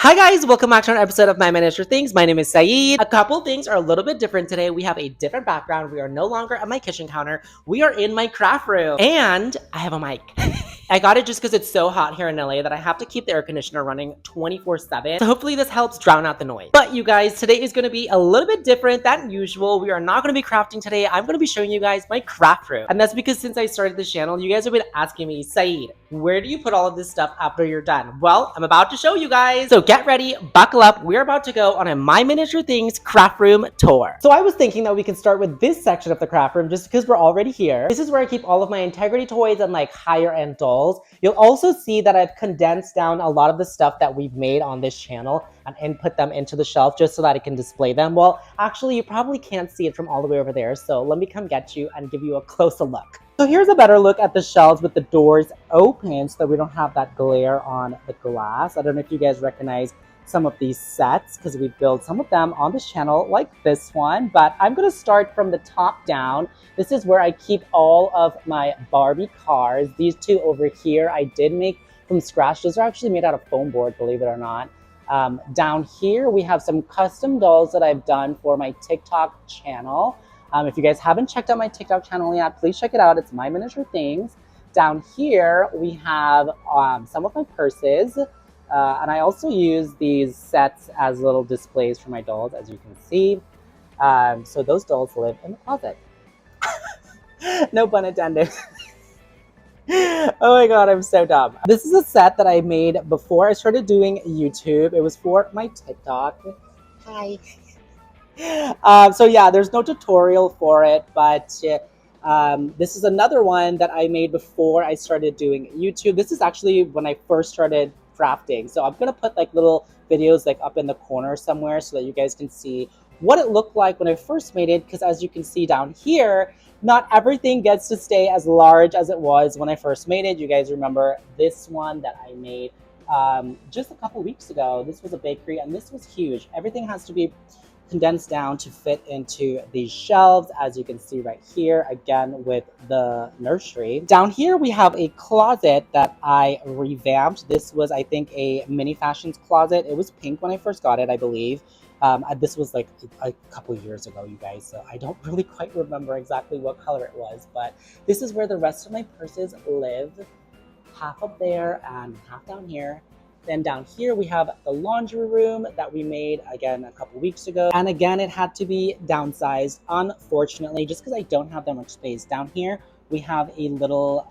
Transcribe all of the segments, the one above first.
Hi guys, welcome back to another episode of My Miniature Things. My name is Saeed. A couple things are a little bit different today. We have a different background. We are no longer at my kitchen counter. We are in my craft room. And I have a mic. I got it just because it's so hot here in LA that I have to keep the air conditioner running 24/7. So hopefully this helps drown out the noise. But you guys, today is going to be a little bit different than usual. We are not going to be crafting today. I'm going to be showing you guys my craft room. And that's because since I started this channel, you guys have been asking me, Saeed, where do you put all of this stuff after you're done? Well, I'm about to show you guys. So get ready, buckle up. We're about to go on a My Miniature Things craft room tour. So I was thinking that we can start with this section of the craft room just because we're already here. This is where I keep all of my integrity toys and like higher end dolls. You'll also see that I've condensed down a lot of the stuff that we've made on this channel and put them into the shelf just so that I can display them. Well, actually, you probably can't see it from all the way over there. So let me come get you and give you a closer look. So here's a better look at the shelves with the doors open so that we don't have that glare on the glass. I don't know if you guys recognize some of these sets because we built some of them on this channel like this one, but I'm going to start from the top down. This is where I keep all of my Barbie cars. These two over here I did make from scratch. Those are actually made out of foam board, believe it or not. Down here we have some custom dolls that I've done for my TikTok channel. If you guys haven't checked out my TikTok channel yet, please check it out. It's My Miniature Things. Down here, we have some of my purses. And I also use these sets as little displays for my dolls, as you can see. So those dolls live in the closet. No pun intended. Oh my god, I'm so dumb. This is a set that I made before I started doing YouTube. It was for my TikTok. Hi. So yeah, there's no tutorial for it, but this is another one that I made before I started doing YouTube. This is actually when I first started crafting. So I'm gonna put like little videos like up in the corner somewhere so that you guys can see what it looked like when I first made it. Because as you can see down here, not everything gets to stay as large as it was when I first made it. You guys remember this one that I made just a couple weeks ago. This was a bakery and this was huge. Everything has to be condensed down to fit into these shelves, as you can see right here, again with the nursery. Down here we have a closet that I revamped. This was, I think, a mini fashions closet. It was pink when I first got it, I believe. This was like a couple years ago, you guys, so I don't really quite remember exactly what color it was, but this is where the rest of my purses live. Half up there and half down here. Then down here we have the laundry room that we made again a couple weeks ago. And again, it had to be downsized, unfortunately, just because I don't have that much space. Down here, we have a little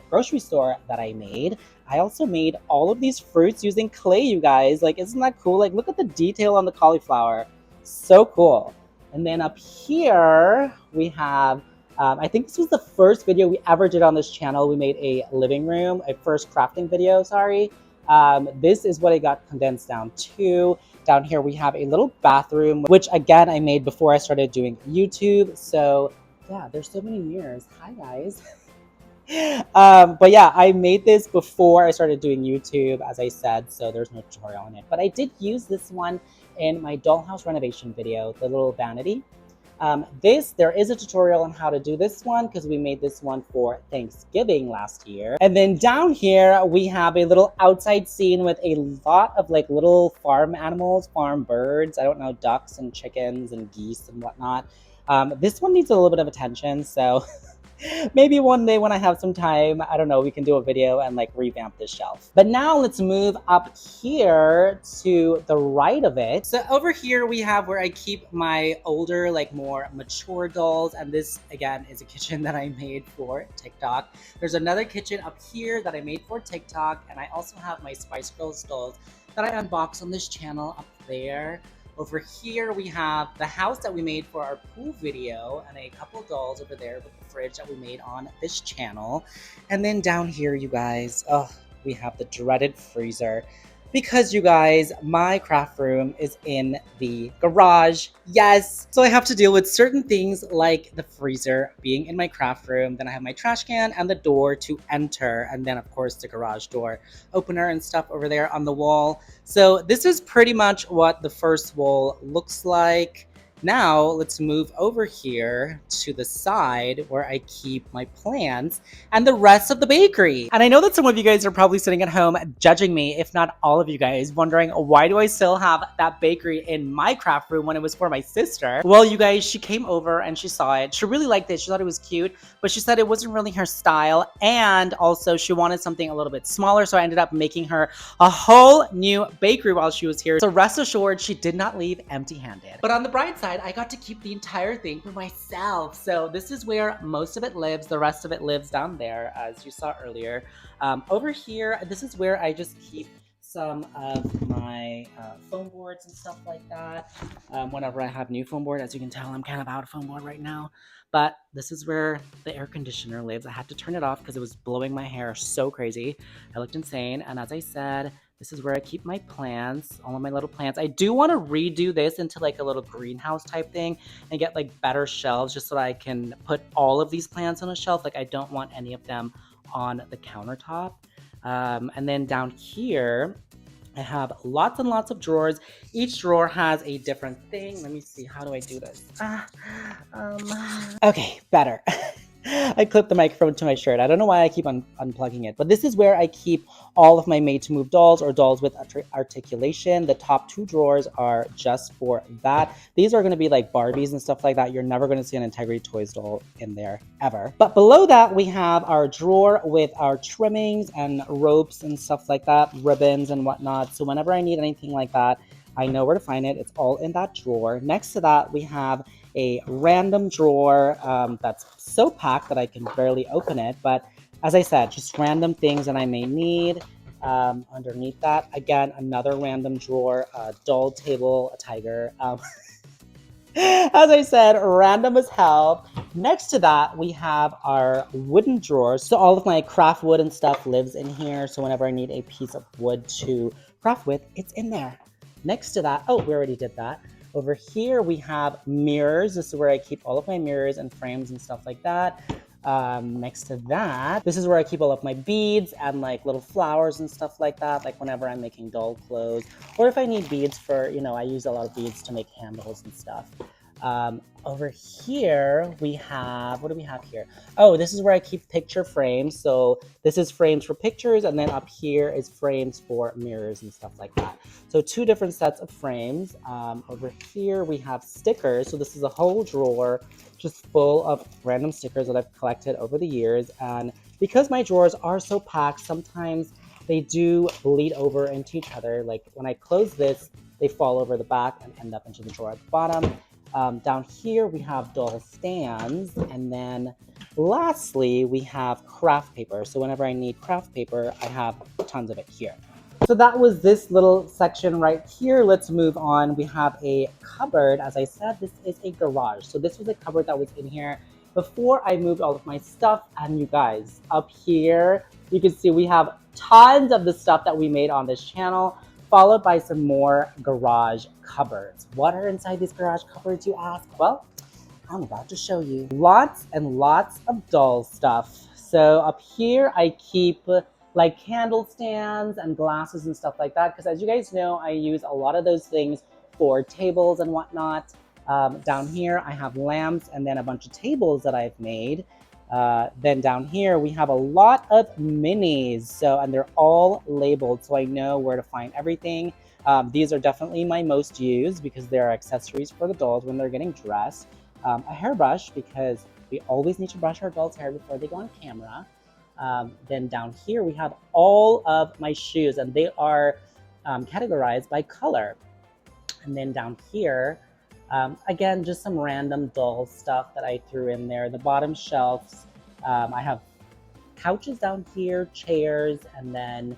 grocery store that I made. I also made all of these fruits using clay, you guys. Like, isn't that cool? Like, look at the detail on the cauliflower. So cool. And then up here, we have I think this was the first video we ever did on this channel. We made a living room, a first crafting video, sorry. This is what I got condensed down to. Down here we have a little bathroom, which again I made before I started doing YouTube. So yeah, there's so many mirrors. Hi guys. But yeah, I made this before I started doing YouTube, as I said, so there's no tutorial on it. But I did use this one in my dollhouse renovation video, the little vanity. There is a tutorial on how to do this one because we made this one for Thanksgiving last year. And then down here, we have a little outside scene with a lot of like little farm animals, farm birds. I don't know, ducks and chickens and geese and whatnot. This one needs a little bit of attention, so maybe one day when I have some time, I don't know, we can do a video and like revamp this shelf. But now let's move up here to the right of it. So over here we have where I keep my older, like more mature dolls. And this again is a kitchen that I made for TikTok. There's another kitchen up here that I made for TikTok. And I also have my Spice Girls dolls that I unboxed on this channel up there. Over here, we have the house that we made for our pool video and a couple dolls over there with the fridge that we made on this channel. And then down here, you guys, we have the dreaded freezer. Because you guys, my craft room is in the garage. Yes! So I have to deal with certain things like the freezer being in my craft room. Then I have my trash can and the door to enter. And then of course the garage door opener and stuff over there on the wall. So this is pretty much what the first wall looks like. Now let's move over here to the side where I keep my plants and the rest of the bakery. And I know that some of you guys are probably sitting at home judging me, if not all of you guys, wondering why do I still have that bakery in my craft room when it was for my sister? Well, you guys, she came over and she saw it. She really liked it. She thought it was cute, but she said it wasn't really her style. And also she wanted something a little bit smaller. So I ended up making her a whole new bakery while she was here. So rest assured, she did not leave empty-handed. But on the bright side, I got to keep the entire thing for myself. So this is where most of it lives. The rest of it lives down there, as you saw earlier. Over here, this is where I just keep some of my foam boards and stuff like that. Whenever I have new foam board, as you can tell, I'm kind of out of foam board right now. But this is where the air conditioner lives. I had to turn it off because it was blowing my hair so crazy. I looked insane. And as I said, this is where I keep my plants, all of my little plants. I do want to redo this into like a little greenhouse type thing and get like better shelves just so that I can put all of these plants on a shelf. Like I don't want any of them on the countertop. And then down here, I have lots and lots of drawers. Each drawer has a different thing. Let me see, how do I do this? Okay, better. I clipped the microphone to my shirt. I don't know why I keep unplugging it, but this is where I keep all of my made-to-move dolls or dolls with articulation. The top two drawers are just for that. These are going to be like Barbies and stuff like that. You're never going to see an Integrity Toys doll in there, ever. But below that, we have our drawer with our trimmings and ropes and stuff like that, ribbons and whatnot. So whenever I need anything like that, I know where to find it. It's all in that drawer. Next to that, we have a random drawer that's so packed that I can barely open it. But as I said, just random things that I may need. Underneath that, again, another random drawer, a doll table, a tiger. As I said, random as hell. Next to that, we have our wooden drawers. So all of my craft wood and stuff lives in here. So whenever I need a piece of wood to craft with, it's in there. Next to that, oh, we already did that. Over here, we have mirrors. This is where I keep all of my mirrors and frames and stuff like that. Next to that, this is where I keep all of my beads and like little flowers and stuff like that, like whenever I'm making doll clothes, or if I need beads for, you know, I use a lot of beads to make handles and stuff. Over here, we have, what do we have here? Oh, this is where I keep picture frames. So this is frames for pictures, and then up here is frames for mirrors and stuff like that. So two different sets of frames. Over here, we have stickers. So this is a whole drawer just full of random stickers that I've collected over the years. And because my drawers are so packed, sometimes they do bleed over into each other. Like when I close this, they fall over the back and end up into the drawer at the bottom. Down here, we have doll stands. And then lastly, we have craft paper. So whenever I need craft paper, I have tons of it here. So that was this little section right here. Let's move on. We have a cupboard. As I said, this is a garage. So this was a cupboard that was in here before I moved all of my stuff. And you guys, up here, you can see we have tons of the stuff that we made on this channel, followed by some more garage cupboards. What are inside these garage cupboards, you ask? Well, I'm about to show you. Lots and lots of doll stuff. So up here, I keep like candle stands and glasses and stuff like that, because as you guys know, I use a lot of those things for tables and whatnot. Down here, I have lamps and then a bunch of tables that I've made. Then down here, we have a lot of minis. So, and they're all labeled, so I know where to find everything. These are definitely my most used because they're accessories for the dolls when they're getting dressed. A hairbrush, because we always need to brush our dolls' hair before they go on camera. Then down here, we have all of my shoes, and they are categorized by color. And then down here, again, just some random doll stuff that I threw in there. The bottom shelves, I have couches down here, chairs, and then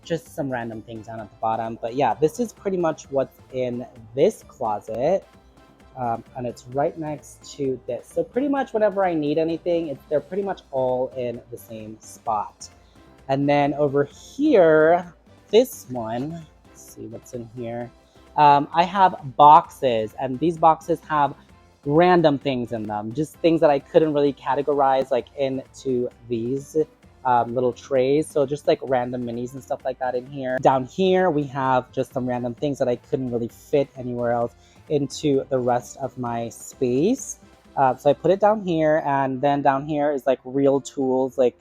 just some random things down at the bottom. But yeah, this is pretty much what's in this closet. And it's right next to this. So pretty much whenever I need anything, they're pretty much all in the same spot. And then over here, this one, let's see what's in here. I have boxes, and these boxes have random things in them, just things that I couldn't really categorize like into these little trays. So just like random minis and stuff like that in here. Down here, we have just some random things that I couldn't really fit anywhere else into the rest of my space. So I put it down here, and then down here is like real tools. Like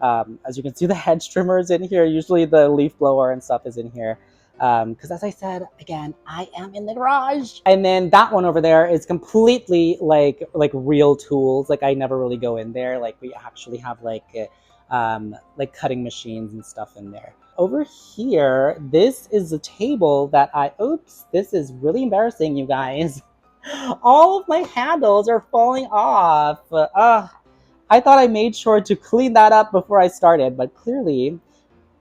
as you can see, the hedge trimmer is in here. Usually the leaf blower and stuff is in here. Because as I said, again, I am in the garage. And then that one over there is completely like real tools. Like I never really go in there. Like we actually have like cutting machines and stuff in there. Over here, this is a table that oops, this is really embarrassing, you guys. All of my handles are falling off. I thought I made sure to clean that up before I started, but clearly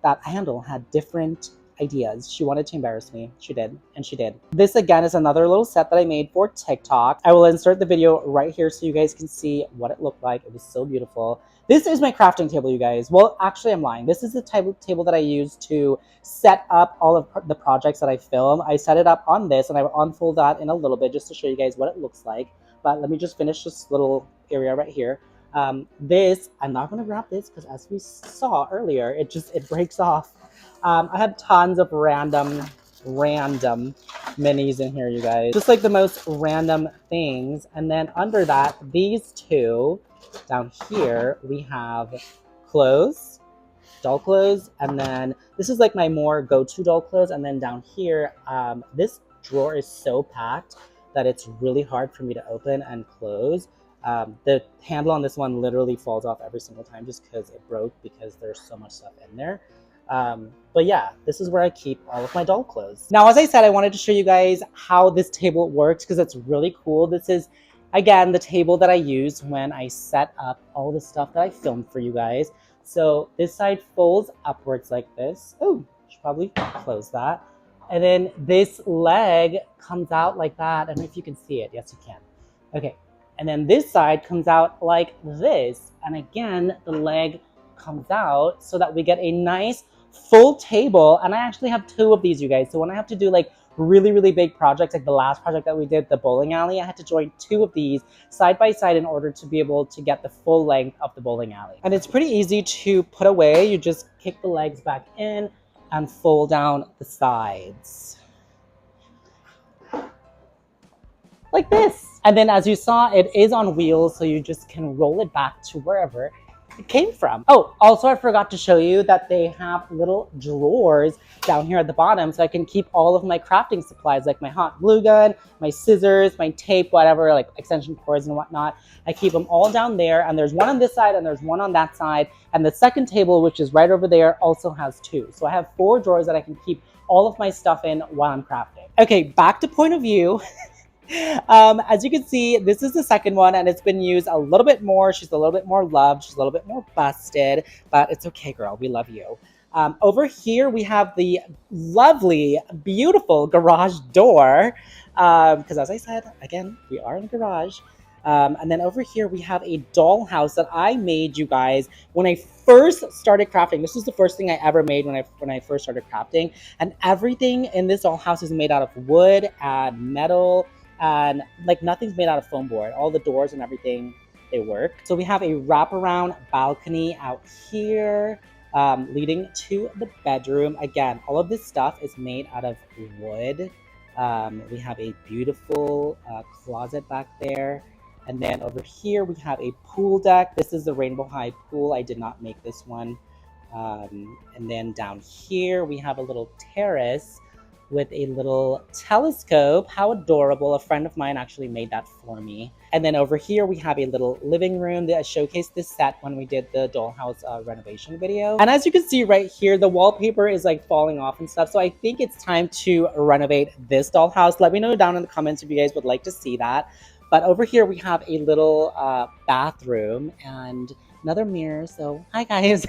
that handle had different ideas. She wanted to embarrass me. She did, and she did. This again is another little set that I made for TikTok. I will insert the video right here so you guys can see what it looked like. It was so beautiful. This is my crafting table, you guys. Well, actually, I'm lying. This is the table that I use to set up all of the projects that I film. I set it up on this, and I will unfold that in a little bit just to show you guys what it looks like. But let me just finish this little area right here. This, I'm not going to grab this because as we saw earlier, it breaks off. I have tons of random minis in here, you guys. Just like the most random things. And then under that, these two down here, we have clothes, doll clothes. And then this is like my more go-to doll clothes. And then down here, this drawer is so packed that it's really hard for me to open and close. The handle on this one literally falls off every single time just because it broke, because there's so much stuff in there. But yeah, this is where I keep all of my doll clothes. Now, as I said, I wanted to show you guys how this table works because it's really cool. This is, again, the table that I use when I set up all the stuff that I filmed for you guys. So this side folds upwards like this. Oh, should probably close that. And then this leg comes out like that. I don't know if you can see it. Yes, you can. Okay. And then this side comes out like this. And again, the leg comes out so that we get a nice full table. And I actually have two of these, you guys. So when I have to do like really, really big projects, like the last project that we did, the bowling alley, I had to join two of these side by side in order to be able to get the full length of the bowling alley. And it's pretty easy to put away. You just kick the legs back in and fold down the sides. Like this. And then as you saw, it is on wheels, so you just can roll it back to wherever it came from. Oh, also I forgot to show you that they have little drawers down here at the bottom so I can keep all of my crafting supplies, like my hot glue gun, my scissors, my tape, whatever, like extension cords and whatnot. I keep them all down there, and there's one on this side and there's one on that side. And the second table, which is right over there, also has two. So I have 4 drawers that I can keep all of my stuff in while I'm crafting. Okay, back to point of view. As you can see, this is the second one, and it's been used a little bit more. She's a little bit more loved. She's a little bit more busted, but it's okay, girl. We love you. Over here, we have the lovely, beautiful garage door. Because as I said, again, we are in a garage. And then over here, we have a dollhouse that I made, you guys, when I first started crafting. This was the first thing I ever made when I first started crafting. And everything in this dollhouse is made out of wood and metal. And like nothing's made out of foam board. All the doors and everything, they work. So we have a wraparound balcony out here leading to the bedroom. Again, all of this stuff is made out of wood. We have a beautiful closet back there. And then over here, we have a pool deck. This is the Rainbow High pool. I did not make this one. And then down here, we have a little terrace with a little telescope. How adorable. A friend of mine actually made that for me. And then over here, we have a little living room that I showcased this set when we did the dollhouse renovation video. And as you can see right here, the wallpaper is like falling off and stuff. So I think it's time to renovate this dollhouse. Let me know down in the comments if you guys would like to see that. But over here, we have a little bathroom and another mirror. So hi, guys.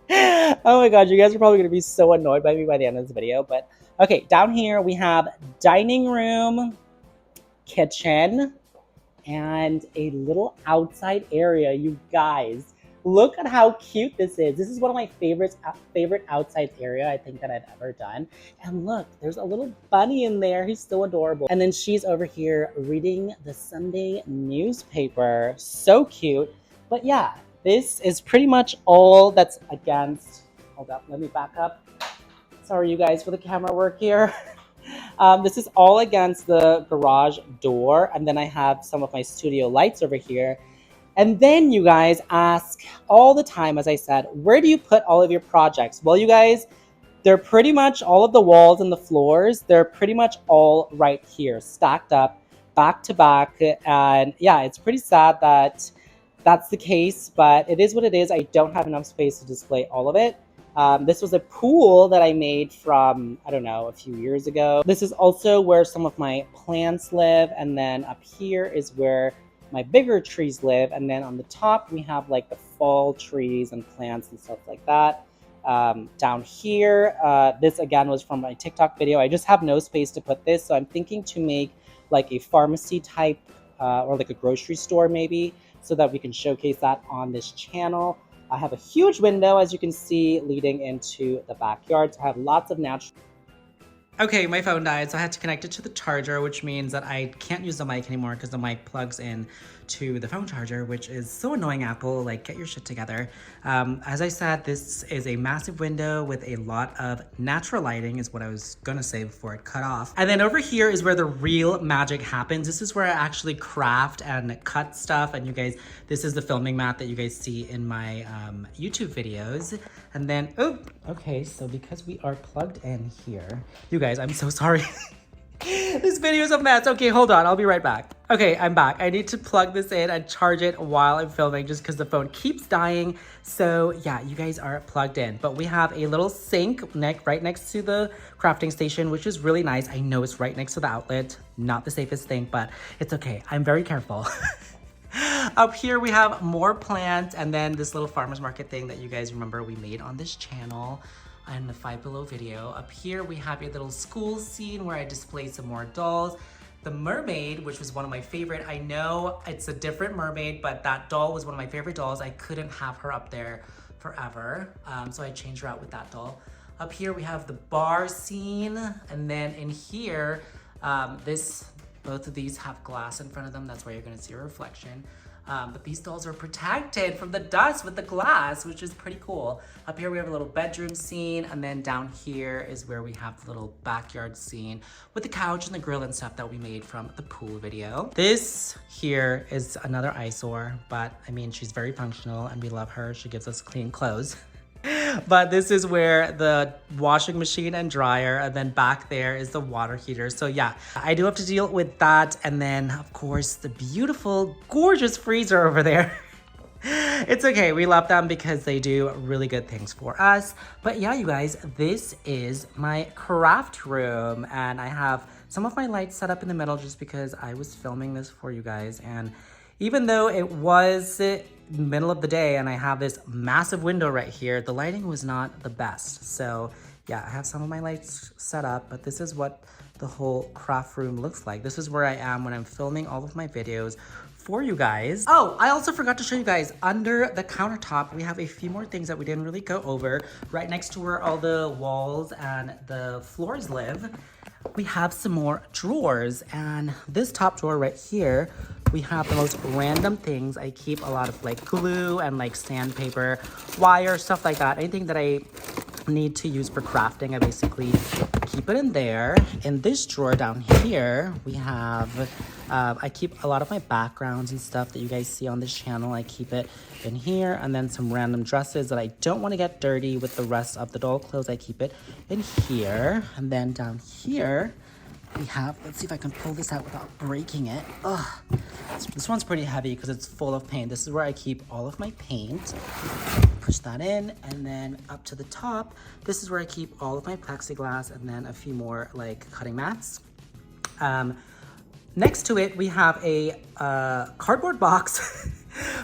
Oh my god, you guys are probably going to be so annoyed by me by the end of this video. But okay, down here we have dining room, kitchen, and a little outside area. You guys, look at how cute this is. This is one of my favorite outside area I think that I've ever done. And look, there's a little bunny in there. He's so adorable. And then she's over here reading the Sunday newspaper. So cute. But yeah, This is pretty much all that's against, hold up, let me back up. Sorry, you guys, for the camera work here. This is all against the garage door. And then I have some of my studio lights over here. And then you guys ask all the time, as I said, where do you put all of your projects? Well, you guys, they're pretty much all of the walls and the floors. They're pretty much all right here, stacked up, back to back. And yeah, it's pretty sad that that's the case, but it is what it is. I don't have enough space to display all of it. This was a pool that I made from, I don't know, a few years ago. This is also where some of my plants live. And then up here is where my bigger trees live. And then on the top, we have like the fall trees and plants and stuff like that. Down here, this again was from my TikTok video. I just have no space to put this. So I'm thinking to make like a pharmacy type or like a grocery store maybe, so that we can showcase that on this channel. I have a huge window, as you can see, leading into the backyard. So I have lots of natural... Okay, my phone died, so I had to connect it to the charger, which means that I can't use the mic anymore because the mic plugs in to the phone charger, which is so annoying, Apple. Like, get your shit together. As I said, this is a massive window with a lot of natural lighting, is what I was gonna say before it cut off. And then over here is where the real magic happens. This is where I actually craft and cut stuff. And you guys, this is the filming mat that you guys see in my YouTube videos. And then, oh, okay, so because we are plugged in here, you guys, I'm so sorry. This video is a mess. Okay, hold on. I'll be right back. Okay, I'm back. I need to plug this in and charge it while I'm filming just because the phone keeps dying. So yeah, you guys are plugged in. But we have a little sink right next to the crafting station, which is really nice. I know it's right next to the outlet. Not the safest thing, but it's okay. I'm very careful. Up here we have more plants, and then this little farmer's market thing that you guys remember we made on this channel in the Five Below video. Up here we have a little school scene where I displayed some more dolls. The mermaid, which was one of my favorite. I know it's a different mermaid, but that doll was one of my favorite dolls. I couldn't have her up there forever, so I changed her out with that doll. Up here we have the bar scene, and then in here, both of these have glass in front of them. That's why you're gonna see a reflection. But these dolls are protected from the dust with the glass, which is pretty cool. Up here we have a little bedroom scene, and then down here is where we have the little backyard scene with the couch and the grill and stuff that we made from the pool video. This here is another eyesore, but I mean, she's very functional and we love her. She gives us clean clothes. But this is where the washing machine and dryer, and then back there is the water heater. So yeah, I do have to deal with that. And then of course the beautiful, gorgeous freezer over there. It's okay, we love them because they do really good things for us. But yeah, you guys, this is my craft room, and I have some of my lights set up in the middle just because I was filming this for you guys. And even though it was middle of the day and I have this massive window right here, the lighting was not the best. So yeah, I have some of my lights set up, but this is what the whole craft room looks like. This is where I am when I'm filming all of my videos for you guys. Oh, I also forgot to show you guys, under the countertop, we have a few more things that we didn't really go over. Right next to where all the walls and the floors live, we have some more drawers. And this top drawer right here, we have the most random things. I keep a lot of like glue and like sandpaper, wire, stuff like that. Anything that I need to use for crafting, I basically keep it in there. In this drawer down here, we have, I keep a lot of my backgrounds and stuff that you guys see on this channel. I keep it in here, and then some random dresses that I don't want to get dirty with the rest of the doll clothes. I keep it in here. And then down here, we have, let's see if I can pull this out without breaking it. Ugh. This one's pretty heavy because it's full of paint. This is where I keep all of my paint. Push that in, and then up to the top, this is where I keep all of my plexiglass, and then a few more like cutting mats. Next to it, we have a cardboard box,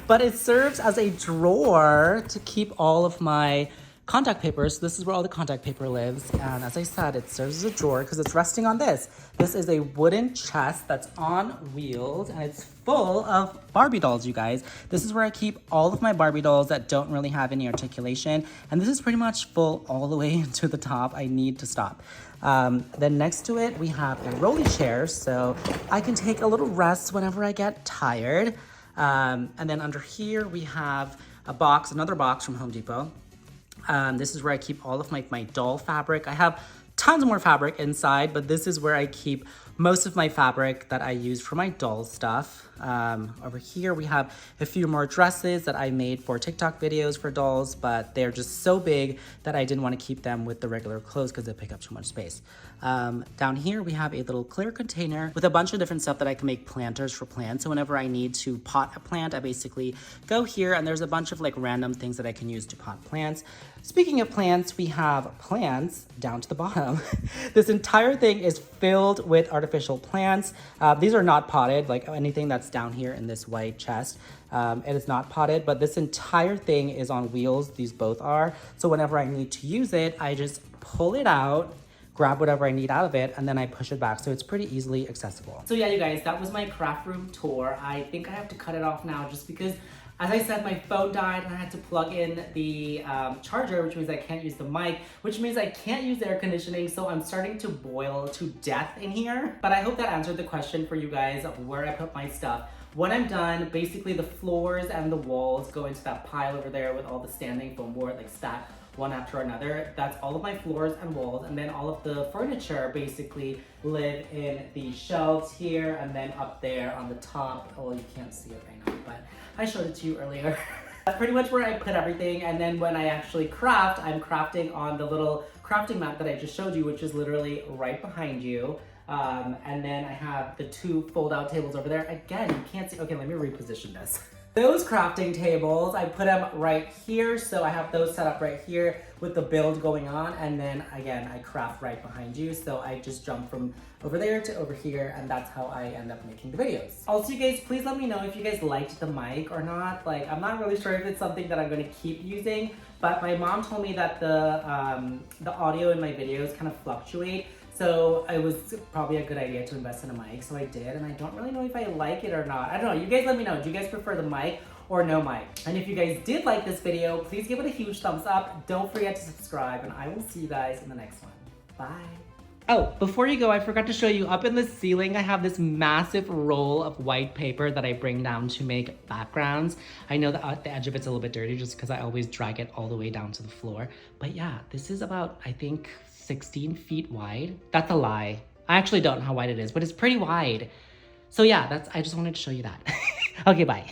but it serves as a drawer to keep all of my contact paper. So this is where all the contact paper lives. And as I said, it serves as a drawer because it's resting on this. This is a wooden chest that's on wheels, and it's full of Barbie dolls, you guys. This is where I keep all of my Barbie dolls that don't really have any articulation. And this is pretty much full all the way to the top. I need to stop. Then next to it, we have a rolly chair, so I can take a little rest whenever I get tired. And then under here, we have another box from Home Depot. This is where I keep all of my doll fabric. I have tons more fabric inside, but this is where I keep most of my fabric that I use for my doll stuff. Over here we have a few more dresses that I made for TikTok videos for dolls, but they're just so big that I didn't want to keep them with the regular clothes because they pick up too much space. Down here we have a little clear container with a bunch of different stuff that I can make planters for plants. So whenever I need to pot a plant, I basically go here and there's a bunch of like random things that I can use to pot plants. Speaking of plants, we have plants down to the bottom. This entire thing is filled with artificial plants. These are not potted, like anything that's down here in this white chest. It is not potted, but this entire thing is on wheels. These both are. So whenever I need to use it, I just pull it out, grab whatever I need out of it, and then I push it back. So it's pretty easily accessible. So yeah, you guys, that was my craft room tour. I think I have to cut it off now just because, as I said, my phone died and I had to plug in the charger, which means I can't use the mic, which means I can't use the air conditioning, so I'm starting to boil to death in here. But I hope that answered the question for you guys of where I put my stuff. When I'm done, basically the floors and the walls go into that pile over there with all the standing foam board, like stacked one after another. That's all of my floors and walls, and then all of the furniture basically live in the shelves here and then up there on the top. Oh, you can't see it right now, but I showed it to you earlier. That's pretty much where I put everything, and then when I actually craft, I'm crafting on the little crafting mat that I just showed you, which is literally right behind you. And then I have the two fold-out tables over there. Again, you can't see. Okay, let me reposition this. Those crafting tables, I put them right here. So I have those set up right here with the build going on. And then again, I craft right behind you. So I just jump from over there to over here, and that's how I end up making the videos. Also, you guys, please let me know if you guys liked the mic or not. Like, I'm not really sure if it's something that I'm gonna keep using, but my mom told me that the audio in my videos kind of fluctuate. So it was probably a good idea to invest in a mic, so I did, and I don't really know if I like it or not. I don't know, you guys let me know. Do you guys prefer the mic or no mic? And if you guys did like this video, please give it a huge thumbs up. Don't forget to subscribe, and I will see you guys in the next one. Bye. Oh, before you go, I forgot to show you up in the ceiling, I have this massive roll of white paper that I bring down to make backgrounds. I know that the edge of it's a little bit dirty just because I always drag it all the way down to the floor. But yeah, this is about, I think, 16 feet wide. That's a lie. I actually don't know how wide it is, but it's pretty wide. So yeah, I just wanted to show you that. Okay, bye.